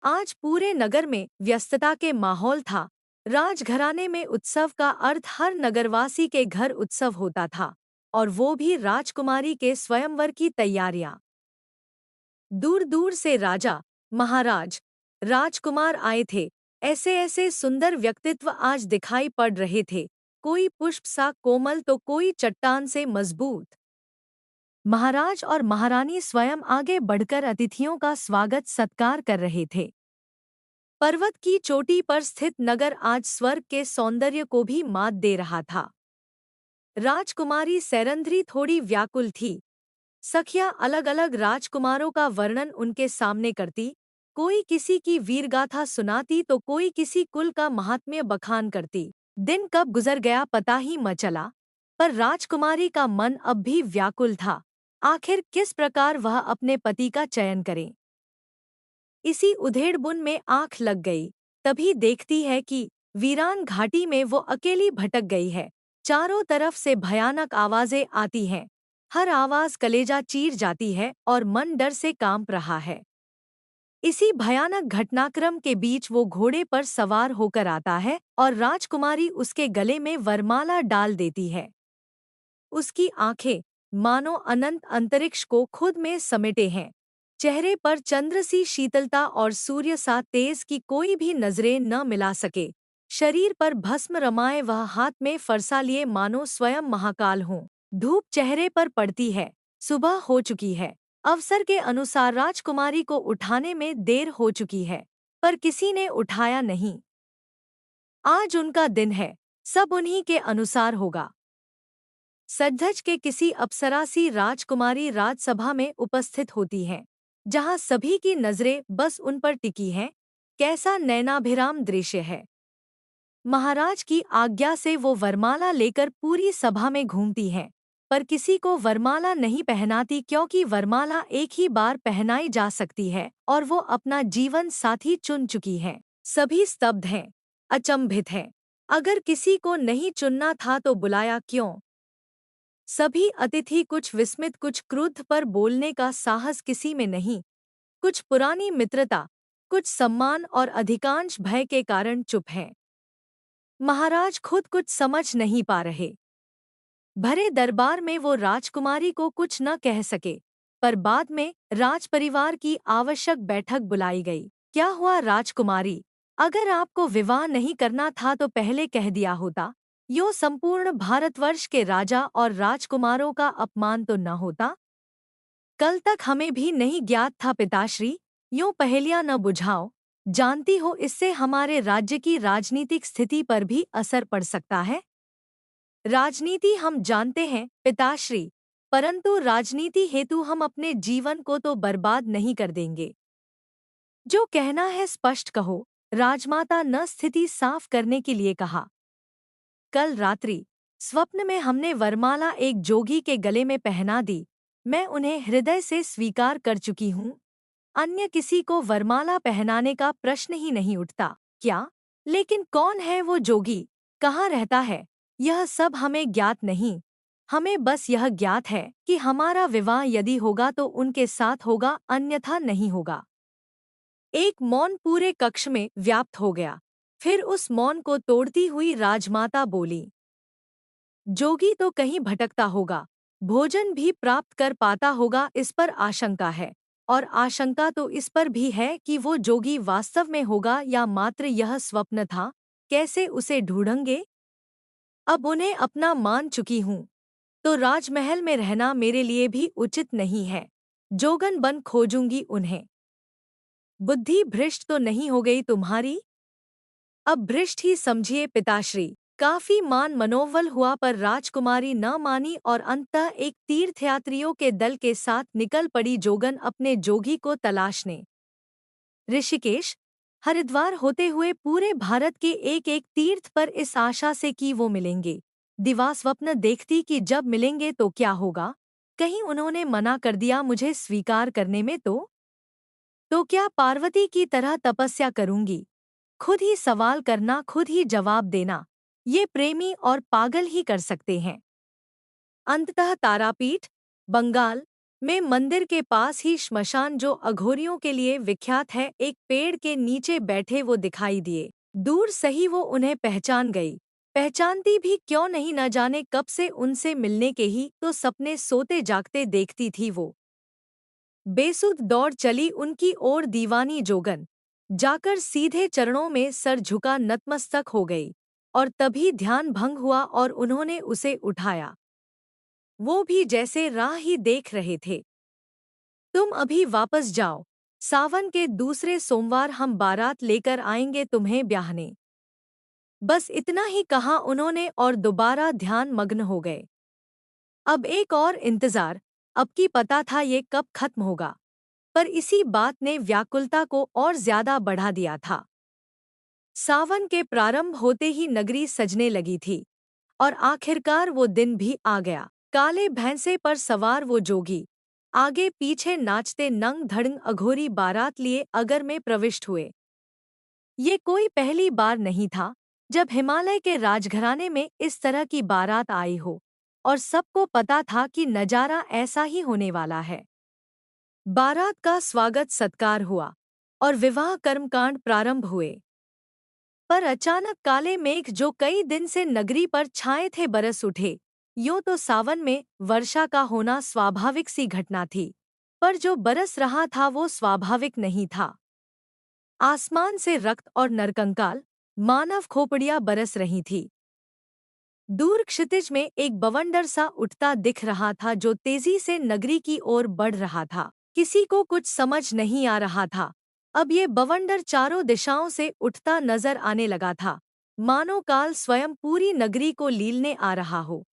आज पूरे नगर में व्यस्तता के माहौल था। राजघराने में उत्सव का अर्थ हर नगरवासी के घर उत्सव होता था, और वो भी राजकुमारी के स्वयंवर की तैयारियां। दूर दूर से राजा, महाराज, राजकुमार आए थे। ऐसे ऐसे सुंदर व्यक्तित्व आज दिखाई पड़ रहे थे, कोई पुष्प सा कोमल तो कोई चट्टान से मजबूत। महाराज और महारानी स्वयं आगे बढ़कर अतिथियों का स्वागत सत्कार कर रहे थे। पर्वत की चोटी पर स्थित नगर आज स्वर्ग के सौंदर्य को भी मात दे रहा था। राजकुमारी सैरंध्री थोड़ी व्याकुल थी। सखियां अलग अलग राजकुमारों का वर्णन उनके सामने करती, कोई किसी की वीरगाथा सुनाती तो कोई किसी कुल का महात्म्य बखान करती। दिन कब गुजर गया पता ही न चला, पर राजकुमारी का मन अब भी व्याकुल था। आखिर किस प्रकार वह अपने पति का चयन करे। इसी उधेड़बुन में आंख लग गई। तभी देखती है कि वीरान घाटी में वो अकेली भटक गई है। चारों तरफ से भयानक आवाजें आती हैं। हर आवाज कलेजा चीर जाती है और मन डर से कांप रहा है। इसी भयानक घटनाक्रम के बीच वो घोड़े पर सवार होकर आता है और राजकुमारी उसके गले में वरमाला डाल देती है। उसकी आंखें मानो अनंत अंतरिक्ष को खुद में समेटे हैं। चेहरे पर चंद्र सी शीतलता और सूर्य सा तेज की कोई भी नजरें न मिला सके। शरीर पर भस्म रमाए वह हाथ में फरसा लिए मानो स्वयं महाकाल हों। धूप चेहरे पर पड़ती है। सुबह हो चुकी है। अवसर के अनुसार राजकुमारी को उठाने में देर हो चुकी है, पर किसी ने उठाया नहीं। आज उनका दिन है, सब उन्हीं के अनुसार होगा। सजधज के किसी अप्सरासी राजकुमारी राजसभा में उपस्थित होती हैं, जहां सभी की नजरें बस उन पर टिकी हैं। कैसा नैनाभिराम दृश्य है। महाराज की आज्ञा से वो वरमाला लेकर पूरी सभा में घूमती हैं, पर किसी को वरमाला नहीं पहनाती, क्योंकि वरमाला एक ही बार पहनाई जा सकती है और वो अपना जीवन साथी चुन चुकी हैं। सभी स्तब्ध हैं, अचंभित हैं। अगर किसी को नहीं चुनना था तो बुलाया क्यों। सभी अतिथि कुछ विस्मित, कुछ क्रुद्ध, पर बोलने का साहस किसी में नहीं। कुछ पुरानी मित्रता, कुछ सम्मान और अधिकांश भय के कारण चुप हैं। महाराज खुद कुछ समझ नहीं पा रहे। भरे दरबार में वो राजकुमारी को कुछ न कह सके, पर बाद में राजपरिवार की आवश्यक बैठक बुलाई गई। क्या हुआ राजकुमारी, अगर आपको विवाह नहीं करना था तो पहले कह दिया होता। यो संपूर्ण भारतवर्ष के राजा और राजकुमारों का अपमान तो न होता। कल तक हमें भी नहीं ज्ञात था पिताश्री। यूं पहेलियां न बुझाओ। जानती हो इससे हमारे राज्य की राजनीतिक स्थिति पर भी असर पड़ सकता है। राजनीति हम जानते हैं पिताश्री, परंतु राजनीति हेतु हम अपने जीवन को तो बर्बाद नहीं कर देंगे। जो कहना है स्पष्ट कहो। राजमाता ने स्थिति साफ करने के लिए कहा। कल रात्रि स्वप्न में हमने वरमाला एक जोगी के गले में पहना दी। मैं उन्हें हृदय से स्वीकार कर चुकी हूँ। अन्य किसी को वरमाला पहनाने का प्रश्न ही नहीं उठता। क्या? लेकिन कौन है वो जोगी, कहाँ रहता है, यह सब हमें ज्ञात नहीं। हमें बस यह ज्ञात है कि हमारा विवाह यदि होगा तो उनके साथ होगा, अन्यथा नहीं होगा। एक मौन पूरे कक्ष में व्याप्त हो गया। फिर उस मौन को तोड़ती हुई राजमाता बोली, जोगी तो कहीं भटकता होगा, भोजन भी प्राप्त कर पाता होगा, इस पर आशंका है। और आशंका तो इस पर भी है कि वो जोगी वास्तव में होगा या मात्र यह स्वप्न था। कैसे उसे ढूंढेंगे। अब उन्हें अपना मान चुकी हूँ, तो राजमहल में रहना मेरे लिए भी उचित नहीं है। जोगन बन खोजूंगी उन्हें। बुद्धि भ्रष्ट तो नहीं हो गई तुम्हारी। अब भ्रष्ट ही समझिए पिताश्री। काफी मान मनोवल हुआ, पर राजकुमारी न मानी और अंततः एक तीर्थयात्रियों के दल के साथ निकल पड़ी जोगन अपने जोगी को तलाशने। ऋषिकेश, हरिद्वार होते हुए पूरे भारत के एक एक तीर्थ पर, इस आशा से कि वो मिलेंगे। दिवा स्वप्न देखती कि जब मिलेंगे तो क्या होगा। कहीं उन्होंने मना कर दिया मुझे स्वीकार करने में तो क्या पार्वती की तरह तपस्या करूंगी। खुद ही सवाल करना, खुद ही जवाब देना, ये प्रेमी और पागल ही कर सकते हैं। अंततः तारापीठ, बंगाल, में मंदिर के पास ही श्मशान जो अघोरियों के लिए विख्यात है, एक पेड़ के नीचे बैठे वो दिखाई दिए। दूर सही वो उन्हें पहचान गई। पहचानती भी क्यों नहीं, न जाने कब से उनसे मिलने के ही तो सपने सोते जागते देखती थी वो। बेसुध दौड़ चली उनकी ओर दीवानी जोगन, जाकर सीधे चरणों में सर झुका नतमस्तक हो गई। और तभी ध्यान भंग हुआ और उन्होंने उसे उठाया। वो भी जैसे राह ही देख रहे थे। तुम अभी वापस जाओ, सावन के दूसरे सोमवार हम बारात लेकर आएंगे तुम्हें ब्याहने। बस इतना ही कहा उन्होंने और दोबारा ध्यान मग्न हो गए। अब एक और इंतजार, अब की पता था ये कब खत्म होगा। पर इसी बात ने व्याकुलता को और ज्यादा बढ़ा दिया था। सावन के प्रारंभ होते ही नगरी सजने लगी थी और आखिरकार वो दिन भी आ गया। काले भैंसे पर सवार वो जोगी आगे पीछे नाचते नंग धड़ंग अघोरी बारात लिए अगर में प्रविष्ट हुए। ये कोई पहली बार नहीं था जब हिमालय के राजघराने में इस तरह की बारात आई हो, और सबको पता था कि नजारा ऐसा ही होने वाला है। बारात का स्वागत सत्कार हुआ और विवाह कर्मकांड प्रारंभ हुए। पर अचानक काले मेघ जो कई दिन से नगरी पर छाए थे बरस उठे। यूं तो सावन में वर्षा का होना स्वाभाविक सी घटना थी, पर जो बरस रहा था वो स्वाभाविक नहीं था। आसमान से रक्त और नरकंकाल मानव खोपड़ियां बरस रही थी। दूर क्षितिज में एक बवंडर सा उठता दिख रहा था जो तेजी से नगरी की ओर बढ़ रहा था। किसी को कुछ समझ नहीं आ रहा था। अब ये बवंडर चारों दिशाओं से उठता नजर आने लगा था, मानो काल स्वयं पूरी नगरी को लीलने आ रहा हो।